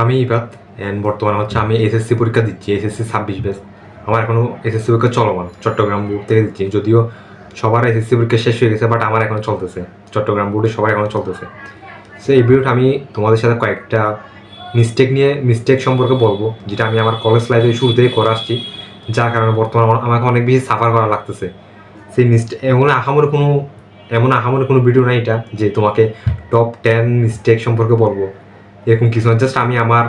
আমি ইবাত অ্যান্ড বর্তমানে হচ্ছে আমি এসএসসি পরীক্ষা দিচ্ছি, এসএসসি 26 ব্যাচ। আমার এখনও এসএসসি পরীক্ষা চলমান, চট্টগ্রাম বোর্ড থেকে দিচ্ছি। যদিও সবার এসএসসি পরীক্ষা শেষ হয়ে গেছে, বাট আমার এখনও চলতেছে, চট্টগ্রাম বোর্ডে সবার এখনও চলতেছে। সো এই ভিডিওটা আমি তোমাদের সাথে কয়েকটা মিস্টেক সম্পর্কে বলবো, যেটা আমি আমার কলেজ লাইফে শুরু থেকে করে আসছি, যার কারণে বর্তমানে আমাকে অনেক বেশি সাফার করা লাগতেছে। সেই এমন আহামরি কোনো ভিডিও নাই এটা যে তোমাকে টপ 10 মিস্টেক সম্পর্কে বলবো, এরকম কিছু না। জাস্ট আমি আমার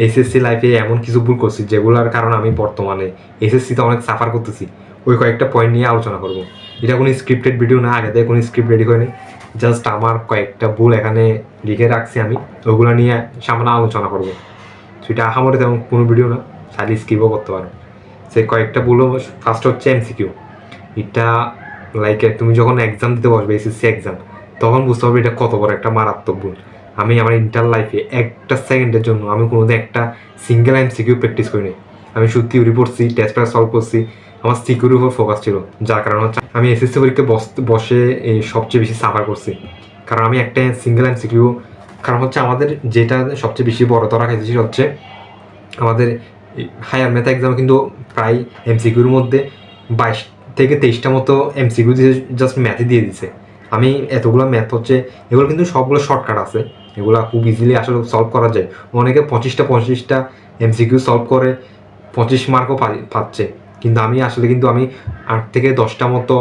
এসএসসি লাইফে এমন কিছু ভুল করছি যেগুলোর কারণে আমি বর্তমানে এসএসসিতে অনেক সাফার করতেছি, ওই কয়েকটা পয়েন্ট নিয়ে আলোচনা করবো। এটা কোনো স্ক্রিপ্টেড ভিডিও না, আগে থেকে কোনো স্ক্রিপ্ট রেডি করিনি, জাস্ট আমার কয়েকটা ভুল এখানে লিখে রাখছি, আমি ওগুলো নিয়ে সামনে আলোচনা করবো। সেটা আহামরি তেমন কোনো ভিডিও না, চাইলে স্কিপও করতে পারো। সেই কয়েকটা ভুল, ফার্স্ট হচ্ছে এমসিকিউ। এটা লাইক তুমি যখন এক্সাম দিতে বসবে, এসএসসি এক্সাম, তখন বুঝতে পারবে এটা কত বড় একটা মারাত্মক ভুল। আমি আমার ইন্টার লাইফে একটা সেকেন্ডের জন্য আমি কোনোদিন একটা সিঙ্গেল এমসিকিউ প্র্যাকটিস করিনি। আমি শুধু থিওরি পড়ছি, টেস্ট পেপার সলভ করছি, আমার সিকিউরির উপর ফোকাস ছিল, যার কারণে হচ্ছে আমি এসএসসি পরীক্ষায় বসে এই সবচেয়ে বেশি সাফার করছি। কারণ আমি একটা সিঙ্গেল এমসিকিউ, কারণ হচ্ছে আমাদের যেটা সবচেয়ে বেশি বড় ধরা খাইছে সেটা হচ্ছে আমাদের হায়ার ম্যাথ এক্সাম কিন্তু প্রায় এমসিকিউর মধ্যে 22 থেকে 23টা মতো এমসিকিউ দিয়ে জাস্ট ম্যাথে দিয়ে দিছে। আমি এতগুলো ম্যাথ হচ্ছে, এগুলো কিন্তু সবগুলো শর্টকাট আছে, এগুলো খুব ইজিলি আসলে সলভ করা যায়। অনেকে 25টা এমসিকিউ সলভ করে 25 মার্কও পাচ্ছে, কিন্তু আমি 8 থেকে 10টা মতো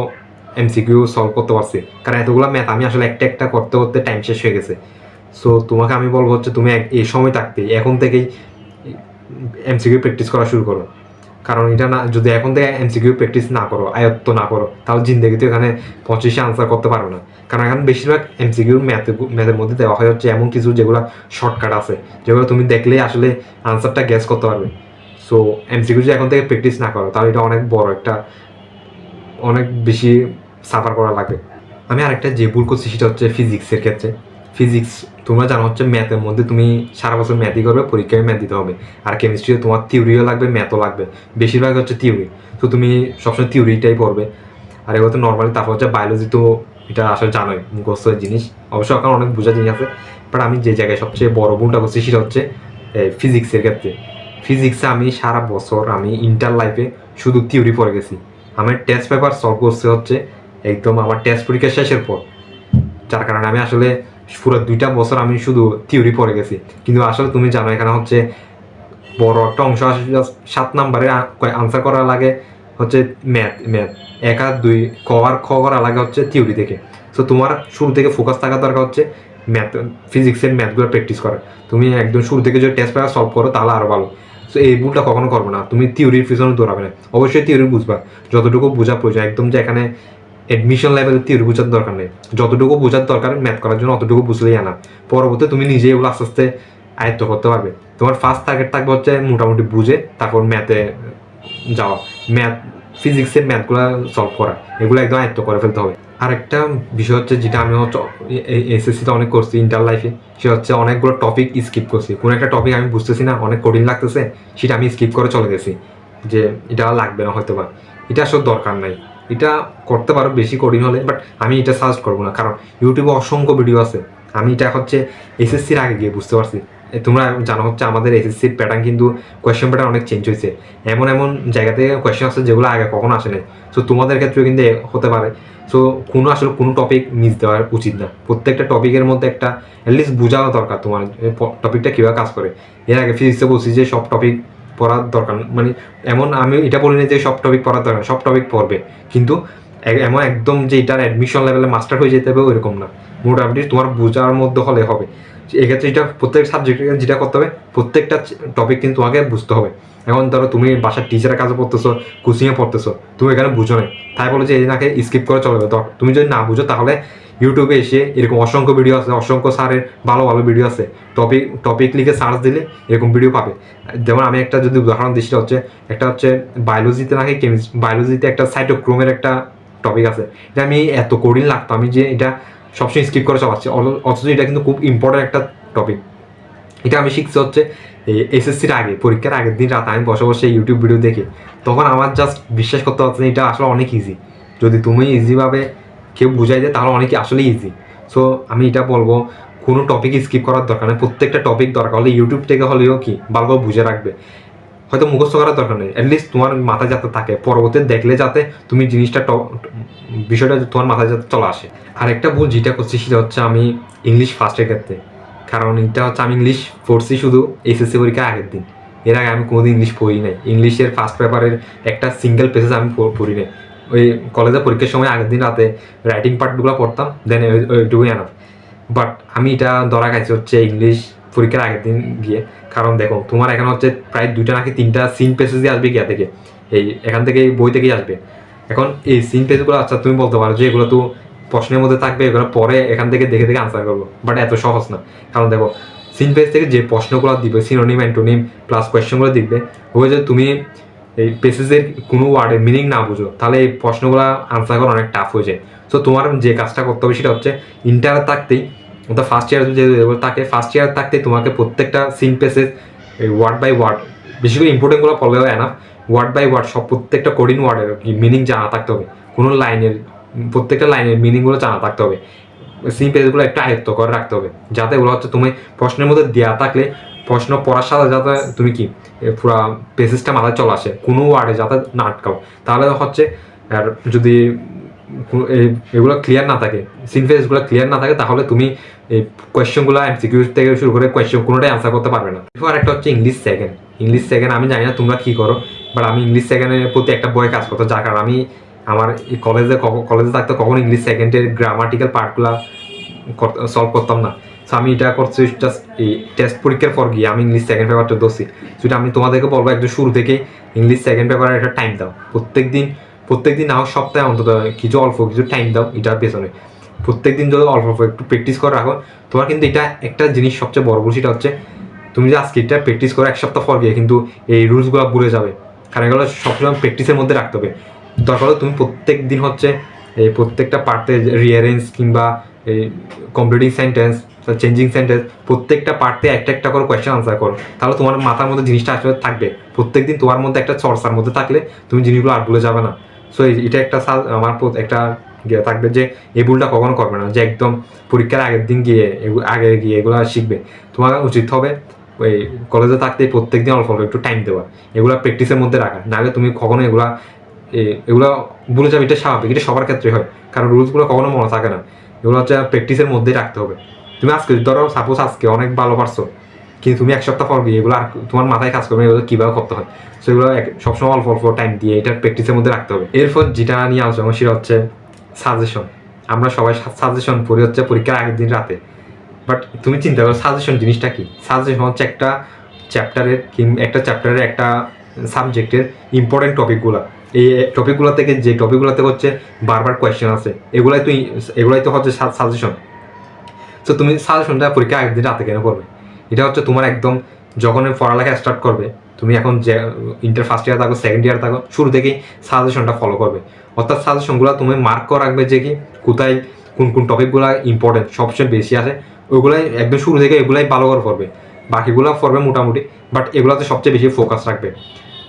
এমসিকিউ সলভ করতে পারছি। কারণ এতগুলো ম্যাথ আমি আসলে একটা একটা করতে করতে টাইম শেষ হয়ে গেছে। সো তোমাকে আমি বলবো হচ্ছে তুমি এই সময় থাকতে এখন থেকেই এমসিকিউ প্র্যাকটিস করা শুরু করো। কারণ এটা না, যদি এখন থেকে এমসিকিউ প্র্যাকটিস না করো, আয়ত্ত না করো, তাহলে জিন্দগিতে এখানে 25 আনসার করতে পারবে না। কারণ এখন বেশিরভাগ এমসিকিউ ম্যাথের মধ্যে দেওয়া হয় হচ্ছে এমন কিছু যেগুলো শর্টকাট আছে, যেগুলো তুমি দেখলেই আসলে আনসারটা গ্যাস করতে পারবে। সো এমসিকিউ যদি এখন থেকে প্র্যাকটিস না করো, তাহলে এটা অনেক বেশি সাফার করা লাগবে। আমি আরেকটা যে ভুল করছি সেটা হচ্ছে ফিজিক্সের ক্ষেত্রে। ফিজিক্স তোমরা জানো হচ্ছে ম্যাথের মধ্যে তুমি সারা বছর ম্যাথই করবে, পরীক্ষায় ম্যাথ দিতে হবে। আর কেমিস্ট্রিতে তোমার থিওরিও লাগবে, ম্যাথও লাগবে, বেশিরভাগ হচ্ছে থিওরি। তো তুমি সবসময় থিওরিটাই পড়বে। আর এগুলো তো নর্মালি। তারপর হচ্ছে বায়োলজি, তো এটা আসলে জানোই মুখস্থের জিনিস, অবশ্য এখন অনেক বোঝা জিনিস আছে। বাট আমি যে জায়গায় সবচেয়ে বড় ভুলটা করছি সেটা হচ্ছে ফিজিক্সের ক্ষেত্রে। ফিজিক্সে আমি সারা বছর আমি ইন্টার লাইফে শুধু থিওরি পড়ে গেছি। আমি টেস্ট পেপার সলভ করতে হচ্ছে একদম আমার টেস্ট পরীক্ষা শেষের পর, যার কারণে আমি আসলে পুরো 2টা বছর আমি শুধু থিওরি পড়ে গেছি। কিন্তু আসলে তুমি জানো এখানে হচ্ছে বড় একটা অংশ আসে, 7 নাম্বারের আনসার করা লাগে হচ্ছে ম্যাথ 1 আর 2 ক আর খ করা লাগে হচ্ছে থিওরি থেকে। সো তোমার শুরু থেকে ফোকাস থাকা দরকার হচ্ছে ফিজিক্সের ম্যাথগুলো প্র্যাকটিস করা। তুমি একদম শুরু থেকে যদি টেস্ট পেপার সলভ করো তাহলে আরও ভালো। সো এই ভুলটা কখনো করবে না, তুমি থিওরির পিছনে দৌড়াবে না। অবশ্যই থিওরি বুঝবা, যতটুকু বোঝা প্রয়োজন, একদম যে এখানে অ্যাডমিশন লেভেলে থিওরি বোঝার দরকার নেই। যতটুকু বোঝার দরকার ম্যাথ করার জন্য অতটুকু বুঝলেই আনা, পরবর্তী তুমি নিজেই এগুলো আস্তে আস্তে আয়ত্ত করতে পারবে। তোমার ফার্স্ট টার্গেট থাকবে হচ্ছে মোটামুটি বুঝে তারপর ম্যাথে যাওয়া, ফিজিক্সের ম্যাথগুলো সলভ করা, এগুলো একদম আয়ত্ত করে ফেলতে হবে। আরেকটা বিষয় হচ্ছে যেটা আমি হচ্ছে এসএসসিতে অনেক করছি ইন্টার লাইফে, সেটা হচ্ছে অনেকগুলো টপিক স্কিপ করছি। কোনো একটা টপিক আমি বুঝতেছি না, অনেক কঠিন লাগতেছে, সেটা আমি স্কিপ করে চলে গেছি, যে এটা লাগবে না হয়তো বা, এটা আসলে দরকার নাই। এটা করতে পারো বেশি কঠিন হলে, বাট আমি এটা সাজেস্ট করবো না, কারণ ইউটিউবে অসংখ্য ভিডিও আছে। আমি এটা হচ্ছে এসএসসির আগে গিয়ে বুঝতে পারছি। তোমরা জানো হচ্ছে আমাদের এসএসসির প্যাটার্ন কিন্তু কোয়েশ্চেন প্যাটার্ন অনেক চেঞ্জ হয়েছে। এমন জায়গা থেকে কোয়েশ্চেন আসছে যেগুলো আগে কখনো আসে নাই। সো তোমাদের ক্ষেত্রেও কিন্তু হতে পারে। সো কোনো টপিক মিস দেওয়া উচিত না। প্রত্যেকটা টপিকের মধ্যে একটা অ্যাটলিস্ট বোঝানো দরকার তোমার টপিকটা কীভাবে কাজ করে। এর আগে ফিজিক্সে বলছি যে সব টপিক পড়ার দরকার, মানে এমন আমি এটা বলি না যে সব টপিক পড়ার দরকার, সব টপিক পড়বে, কিন্তু এমন একদম যে এটার অ্যাডমিশন লেভেলে মাস্টার হয়ে যেতে হবে ওইরকম না। মোটামুটি তোমার বোঝার মধ্যে হলে হবে। এক্ষেত্রে এটা প্রত্যেক সাবজেক্টে যেটা করতে হবে, প্রত্যেকটা টপিক কিন্তু তোমাকে বুঝতে হবে। এখন ধরো তুমি বাসার টিচারের কাছে পড়তেছো, কোচিংয়ে পড়তেছো, তুমি এখানে বুঝো নাই, তাই বলো যে এনাকে স্কিপ করে চলে যাবে। তুমি যদি না বুঝো তাহলে ইউটিউবে এসে এরকম অসংখ্য ভিডিও আছে, অসংখ্য স্যারের ভালো ভালো ভিডিও আছে, টপিক লিখে সার্চ দিলে এরকম ভিডিও পাবে। যেমন আমি একটা যদি উদাহরণ দিই, একটা হচ্ছে বায়োলজিতে নাকি বায়োলজিতে একটা সাইটোক্রোমের একটা টপিক আছে। এটা আমি এত কঠিন লাগতো, আমি যে এটা সবসময় স্কিপ করে চালাচ্ছি, অথচ এটা কিন্তু খুব ইম্পর্টেন্ট একটা টপিক। এটা আমি শিখছি হচ্ছে এসএসসির আগে, পরীক্ষার আগের দিন রাত আমি বসে বসে ইউটিউব ভিডিও দেখি, তখন আমার জাস্ট বিশ্বাস করতে পারছি না এটা আসলে অনেক ইজি। যদি তুমি ইজিভাবে কেউ বুঝাই দেয় তাহলে অনেক আসলে ইজি। সো আমি এটা বলবো, কোনো টপিক স্কিপ করার দরকার নেই, প্রত্যেকটা টপিক দরকার হলে ইউটিউব থেকে হলেও কি ভালোভাবে বুঝে রাখবে। হয়তো মুখস্থ করার দরকার নেই, অ্যাটলিস্ট তোমার মাথায় যাতে থাকে, পরবর্তীতে দেখলে যাতে তুমি জিনিসটা বিষয়টা তোমার মাথায় যাতে চলে আসে। আরেকটা ভুল যেটা করছি সেটা হচ্ছে আমি ইংলিশ ফার্স্টের ক্ষেত্রে, কারণ এটা হচ্ছে আমি ইংলিশ পড়ছি শুধু এসএসসি পরীক্ষার আগের দিন, এর আগে আমি কোনোদিন ইংলিশ পড়ি নাই। ইংলিশের ফার্স্ট পেপারের একটা সিঙ্গেল পেজেস আমি পড়ি নাই। ওই কলেজে পরীক্ষার সময় আগের দিন রাতে রাইটিং পার্টগুলো পড়তাম, দেন ওইটুকুই আনাম। বাট আমি এটা ধরা খাইছি হচ্ছে ইংলিশ পরীক্ষার আগের দিন গিয়ে। কারণ দেখো তোমার এখানে হচ্ছে প্রায় 2টা নাকি 3টা সিন পেজেসই আসবে গিয়া থেকে, এই এখান থেকে বই থেকেই আসবে। এখন এই সিন পেজগুলো আচ্ছা তুমি বলতে পারো যে এগুলো তো প্রশ্নের মধ্যে থাকবে, এগুলো পরে এখান থেকে দেখে দেখে আনসার করবো, বাট এত সহজ না। কারণ দেখো সিন পেজ থেকে যে প্রশ্নগুলো দিবে, সিনোনিম অ্যান্টোনিম প্লাস কোয়েশ্চনগুলো দিবে, ওই যে তুমি এই পেসেজের কোনো ওয়ার্ডের মিনিং না বুঝো তাহলে এই প্রশ্নগুলো আনসার করা অনেক টাফ হয়ে যায়। সো তোমার যে কাজটা করতে হবে সেটা হচ্ছে ইন্টারে থাকতেই, অর্থাৎ ফার্স্ট ইয়ার যে থাকে ফার্স্ট ইয়ার থাকতেই তোমাকে প্রত্যেকটা সিন পেসেজ এই ওয়ার্ড বাই ওয়ার্ড, বেশি করে ইম্পর্টেন্টগুলো পড়লেও এনাফ, ওয়ার্ড বাই ওয়ার্ড সব প্রত্যেকটা কোডিং ওয়ার্ডের মিনিং জানা থাকতে হবে, কোনো লাইনের প্রত্যেকটা লাইনের মিনিংগুলো জানা থাকতে হবে, সিন পেজগুলো একটা আয়ত্ত করে রাখতে হবে, যাতে ওগুলো হচ্ছে তুমি প্রশ্নের মধ্যে দেওয়া থাকলে প্রশ্ন পড়ার সাথে যাতে তুমি কি পুরো পেসেজটা মাথায় চলে আসে, কোনো ওয়ার্ডে যাতে না আটকাও। তাহলে হচ্ছে আর যদি এগুলো ক্লিয়ার না থাকে, সিন পেজগুলো ক্লিয়ার না থাকে, তাহলে তুমি এই কোয়েশ্চেনগুলো এমসিকিউ থেকে শুরু করে কোয়েশ্চেন কোনোটাই আনসার করতে পারবে না। এরপর একটা হচ্ছে ইংলিশ সেকেন্ড। ইংলিশ সেকেন্ড আমি জানি না তোমরা কী করো, বাট আমি ইংলিশ সেকেন্ডের প্রতি একটা বই কাজ করতো, যার কারণে আমি আমার এই কলেজে থাকতে কখনো ইংলিশ সেকেন্ডের গ্রামাটিক্যাল পার্টগুলো সলভ করতাম না। সো আমি এটা করছি জাস্ট এই টেস্ট পরীক্ষার পর গিয়ে আমি ইংলিশ সেকেন্ড পেপারটা ধরছি। সেটা আমি তোমাদেরকে বলবো একদম শুরু থেকে ইংলিশ সেকেন্ড পেপারের একটা টাইম দাও, প্রত্যেক দিন না হোক সপ্তাহে অন্তত কিছু অল্প কিছু টাইম দাও এটার পেছনে। প্রত্যেক দিন যদি অল্প অল্প একটু প্র্যাকটিস করে রাখো, তোমার কিন্তু এটা একটা জিনিস সবচেয়ে বড় ভুল, সেটা হচ্ছে তুমি যে আজকে এটা প্র্যাকটিস করো 1 সপ্তাহ পর গিয়ে কিন্তু এই রুলসগুলো ভুলে যাবে, কারণ এগুলো সবসময় প্র্যাকটিসের মধ্যে রাখতে হবে। দরকার হলে তুমি প্রত্যেক দিন হচ্ছে এই প্রত্যেকটা পার্টে রিয়ারেঞ্জ কিংবা এই কমপ্লিটিং সেন্টেন্স, চেঞ্জিং সেন্টেন্স, প্রত্যেকটা পার্টে একটা করে কোয়েশ্চেন আনসার করো, তাহলে তোমার মাথার মধ্যে জিনিসটা আসলে থাকবে। প্রত্যেকদিন তোমার মধ্যে একটা চর্চার মধ্যে থাকলে তুমি জিনিসগুলো আর ভুলে যাবে না। সো এটা একটা আমার একটা থাকবে যে এই ভুলটা কখনো করবে না, যে একদম পরীক্ষার আগের দিন গিয়ে এগুলো শিখবে। তোমার উচিত হবে ওই কলেজে থাকতে প্রত্যেকদিন অল্প অল্প একটু টাইম দেওয়া, এগুলো প্র্যাকটিসের মধ্যে রাখা, নাহলে তুমি কখনো এগুলো ভুলে যাবে। এটা স্বাভাবিক, এটা সবার ক্ষেত্রে হয়, কারণ রুলসগুলো কখনো মনে থাকে না। এগুলো হচ্ছে প্র্যাকটিসের মধ্যেই রাখতে হবে। তুমি আজকে ধরো সাপোজ আজকে অনেক ভালো পারছো, কিন্তু তুমি 1 সপ্তাহ পর গিয়ে এগুলো আর তোমার মাথায় কাজ করবে এগুলো কীভাবে করতে হয়, সেগুলো সবসময় অল্প অল্প টাইম দিয়ে এটা প্র্যাকটিসের মধ্যে রাখতে হবে। এরপর যেটা নিয়ে আলোচনা সেটা হচ্ছে সাজেশন। আমরা সবাই সাজেশন পড়ি হচ্ছে পরীক্ষার আগের দিন রাতে, বাট তুমি চিন্তা করো সাজেশন জিনিসটা কি। সাজেশন হচ্ছে একটা চ্যাপ্টারের একটা সাবজেক্টের ইম্পর্টেন্ট টপিকগুলো, এই টপিকগুলো থেকে যে টপিকগুলোতে হচ্ছে বারবার কোয়েশ্চেন আছে, এগুলাই তো হচ্ছে সাজেশন। তো তুমি সাজেশনটা পরীক্ষা আগের দিন রাতে কেন করবে? এটা হচ্ছে তোমার একদম যখন পড়ালেখা স্টার্ট করবে, তুমি এখন যে ইন্টার ফার্স্ট ইয়ার থাকো সেকেন্ড ইয়ার থাকো, শুরু থেকেই সাজেশনটা ফলো করবে। অর্থাৎ সাজেশনগুলো তুমি মার্ক করে রাখবে যে কি কোথায় কোন টপিকগুলো ইম্পর্টেন্ট সবচেয়ে বেশি আছে, ওইগুলাই একদম শুরু থেকে এগুলাই ভালো করে পড়বে, বাকিগুলো পড়বে মোটামুটি, বাট এগুলোতে সবচেয়ে বেশি ফোকাস রাখবে।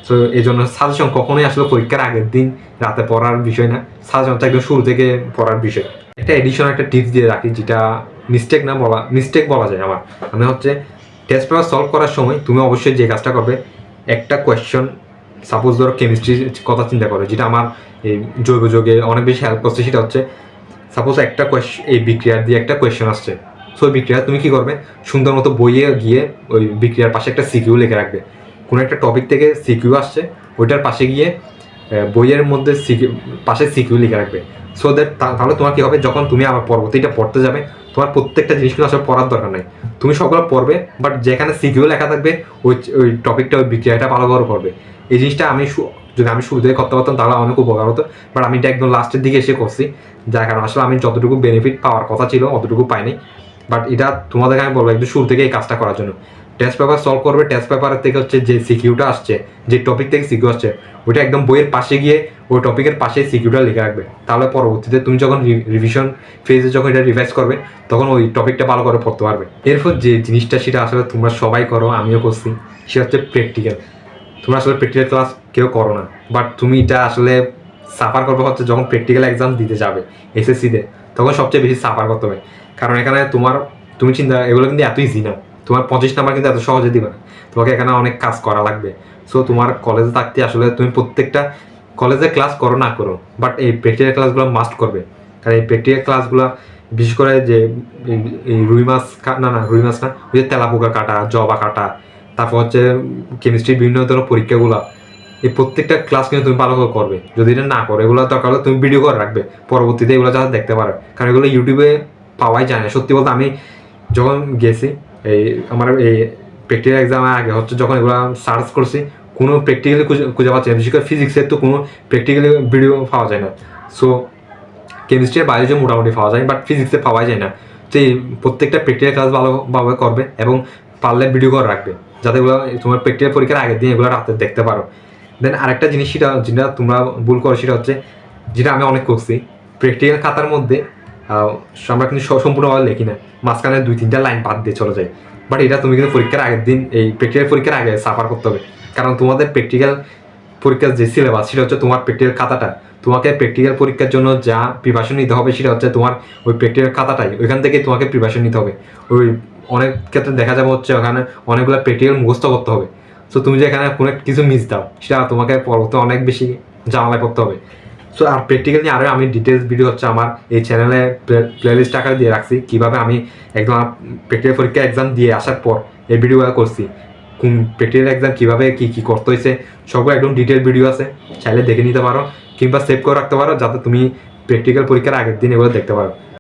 সো এই জন্য সাজেশন কখনোই আসলে পরীক্ষার আগের দিন রাতে পড়ার বিষয় না, সাজেশনটা একদম শুরু থেকে পড়ার বিষয়। একটা এডিশনাল একটা টিপস দিয়ে রাখি, যেটা মিস্টেক বলা যায় আমার। আমি হচ্ছে টেস্ট পেপার সলভ করার সময় তুমি অবশ্যই যে কাজটা করবে, একটা কোয়েশ্চন সাপোজ ধরো কেমিস্ট্রির কথা চিন্তা করো, যেটা আমার এই জৈব যৌগে অনেক বেশি হেল্প করছে, সেটা হচ্ছে সাপোজ একটা এই বিক্রিয়ার দিয়ে একটা কোয়েশ্চেন আসছে। সো ওই বিক্রিয়া তুমি কী করবে, সুন্দর মতো বইয়ে গিয়ে ওই বিক্রিয়ার পাশে একটা সিকিউ লিখে রাখবে। কোনো একটা টপিক থেকে সিকিউ আসছে, ওইটার পাশে গিয়ে বইয়ের মধ্যে পাশে সিকিউ লিখে রাখবে। সো দ্যাট তাহলে তোমার কী হবে, যখন তুমি আবার পরবর্তীটা পড়তে যাবে, তোমার প্রত্যেকটা জিনিসগুলো আসলে পড়ার দরকার নেই, তুমি সবগুলো পড়বে, বাট যেখানে সিকিউ লেখা থাকবে ওই টপিকটা ওই বিক্রিয়াটা ভালো করে পড়বে। এই জিনিসটা যদি আমি শুরু থেকে করতে পারতাম তাহলে অনেক উপকার হতো, বাট আমি এটা একদম লাস্টের দিকে এসে করছি, যার কারণে আসলে আমি যতটুকু বেনিফিট পাওয়ার কথা ছিল অতটুকু পাইনি। বাট এটা তোমাদেরকে আমি বলবো একদম শুরু থেকে এই কাজটা করার জন্য। টেস্ট পেপার সলভ করবে, টেস্ট পেপারের থেকে হচ্ছে যে সিকিউটা আসছে, যে টপিক থেকে সিকিউ আসছে, ওইটা একদম বইয়ের পাশে গিয়ে ওই টপিকের পাশে সিকিউটা লিখে রাখবে। তাহলে পরবর্তীতে তুমি যখন রিভিশন ফেজে যখন এটা রিভাইজ করবে, তখন ওই টপিকটা ভালো করে পড়তে পারবে। এরপর যে জিনিসটা সেটা আসলে তোমরা সবাই করো, আমিও করছি, সেটা হচ্ছে প্র্যাকটিক্যাল। তোমরা আসলে প্র্যাকটিক্যাল ক্লাস কেউ করো না, বাট তুমি এটা আসলে সাফার করবে হচ্ছে যখন প্র্যাকটিক্যাল এক্সাম দিতে যাবে এসএসসিতে, তখন সবচেয়ে বেশি সাফার করতে হবে। কারণ এখানে তোমার তুমি চিন্তা, এগুলো কিন্তু এত ইজি না, তোমার 25 নাম্বার কিন্তু এত সহজে দিবে না, তোমাকে এখানে অনেক কাজ করা লাগবে। সো তোমার কলেজে থাকতে আসলে তুমি প্রত্যেকটা কলেজে ক্লাস করো না করো, বাট এই প্র্যাকটিক্যাল ক্লাসগুলো মাস্ট করবে। কারণ এই প্র্যাকটিক্যাল ক্লাসগুলো বিশেষ করে যে এই রুই মাছ রুই মাছ না, ওই যে তেলাপোকা কাটা, জবা কাটা, তারপর হচ্ছে কেমিস্ট্রির বিভিন্ন ধরনের পরীক্ষাগুলো, এই প্রত্যেকটা ক্লাস কিন্তু তুমি ভালো করে করবে। যদি এটা না করো, এগুলো দরকার হলে তুমি ভিডিও করে রাখবে, পরবর্তীতে এগুলো যাতে দেখতে পারো, কারণ এগুলো ইউটিউবে পাওয়াই যায় না। সত্যি বলতে আমি যখন গেছি এই আমার এই প্র্যাকটিক্যাল এক্সামের আগে হচ্ছে, যখন এগুলো সার্চ করছি, কোনো প্র্যাকটিক্যালি খুঁজে পাচ্ছি না। বিশেষ করে ফিজিক্সের তো কোনো প্র্যাকটিক্যালি ভিডিও পাওয়া যায় না। সো কেমিস্ট্রি আর বায়োলজি মোটামুটি পাওয়া যায়, বাট ফিজিক্সে পাওয়া যায় না। তো এই প্রত্যেকটা প্র্যাকটিক্যাল ক্লাস ভালোভাবে করবে এবং পারলে ভিডিও করে রাখবে, যাতে এগুলো তোমার প্র্যাকটিক্যাল পরীক্ষার আগের দিন এগুলো রাতে দেখতে পারো। দেন আরেকটা জিনিস যেটা তোমরা ভুল করো, সেটা হচ্ছে, যেটা আমি অনেক করছি, প্র্যাকটিক্যাল খাতার মধ্যে আমরা কিন্তু সম্পূর্ণভাবে লিখি না, মাঝখানে 2-3টা লাইন বাদ দিয়ে চলে যায়। বাট এটা তুমি কিন্তু পরীক্ষার আগের দিন, এই প্র্যাকটিক্যাল পরীক্ষার আগে সাফার করতে হবে। কারণ তোমাদের প্র্যাকটিক্যাল পরীক্ষার যে সিলেবাস, সেটা হচ্ছে তোমার প্র্যাকটিক্যাল খাতাটা। তোমাকে প্র্যাকটিক্যাল পরীক্ষার জন্য যা প্রিপারেশন নিতে হবে, সেটা হচ্ছে তোমার ওই প্র্যাকটিক্যাল খাতাটাই, ওইখান থেকে তোমাকে প্রিপারেশন নিতে হবে। ওই অনেক ক্ষেত্রে দেখা যাবে হচ্ছে ওখানে অনেকগুলো প্র্যাকটিক্যাল মুখস্থ করতে হবে। সো তুমি যে এখানে কোনো কিছু মিস দাও, সেটা তোমাকে পরবর্তী অনেক বেশি ঝামেলায় করতে হবে। সো আর প্র্যাকটিক্যাল নিয়ে আরও আমি ডিটেলস ভিডিও হচ্ছে আমার এই চ্যানেলে প্লেলিস্ট আকারে দিয়ে রাখছি, কীভাবে আমি একদম প্র্যাকটিক্যাল পরীক্ষা এক্সাম দিয়ে আসার পর এই ভিডিওগুলো করছি, কোন প্র্যাকটিক্যাল এক্সাম কীভাবে কী করতে হয়েছে, সবগুলো একদম ডিটেল ভিডিও আছে, চাইলে দেখে নিতে পারো কিংবা সেভ করে রাখতে পারো, যাতে তুমি প্র্যাকটিক্যাল পরীক্ষার আগের দিন এগুলো দেখতে পারো।